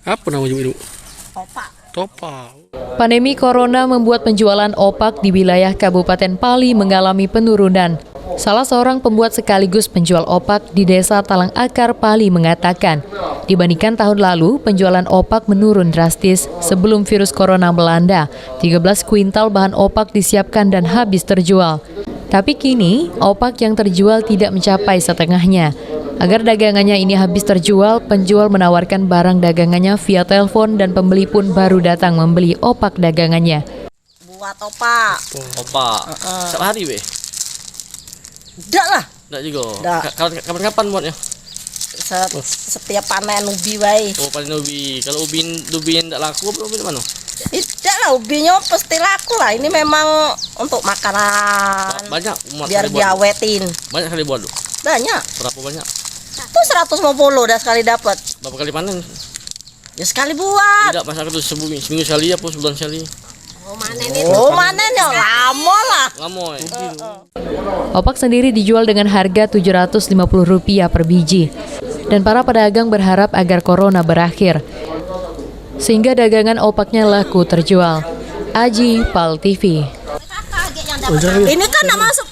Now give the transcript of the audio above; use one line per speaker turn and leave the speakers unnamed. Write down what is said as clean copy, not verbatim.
Apa nama itu?
Opak.
Topa.
Pandemi corona membuat penjualan opak di wilayah Kabupaten Pali mengalami penurunan. Salah seorang pembuat sekaligus penjual opak di Desa Talang Akar, Pali mengatakan, dibandingkan tahun lalu, penjualan opak menurun drastis sebelum virus corona melanda. 13 kuintal bahan opak disiapkan dan habis terjual. Tapi kini, opak yang terjual tidak mencapai setengahnya. Agar dagangannya ini habis terjual, penjual menawarkan barang dagangannya via telepon dan pembeli pun baru datang membeli opak dagangannya.
Buat opak.
Opak. Setiap hari, Be?
Enggak lah.
Enggak juga.
Nggak.
Kapan buatnya?
Setiap panen ubi baik.
Oh, paling ubi. Kalau ubi enggak laku, ubi mana?
Tidak lah, ubinya pasti laku lah. Ini memang untuk makanan.
Banyak umat
Biar
kali buat.
diawetin.
Banyak kali buat, lu.
Banyak.
Berapa banyak?
Itu 150 dah sekali dapat.
Berapa kali panen?
Ya sekali buat.
Tidak, masyarakat itu seminggu sekali apa sebulan sekali?
Oh, manennya lama lah.
Ngamoy.
Opak sendiri dijual dengan harga Rp750 per biji. Dan para pedagang berharap agar corona berakhir, sehingga dagangan opaknya laku terjual. Aji, Pal TV.
Ini kan nak masuk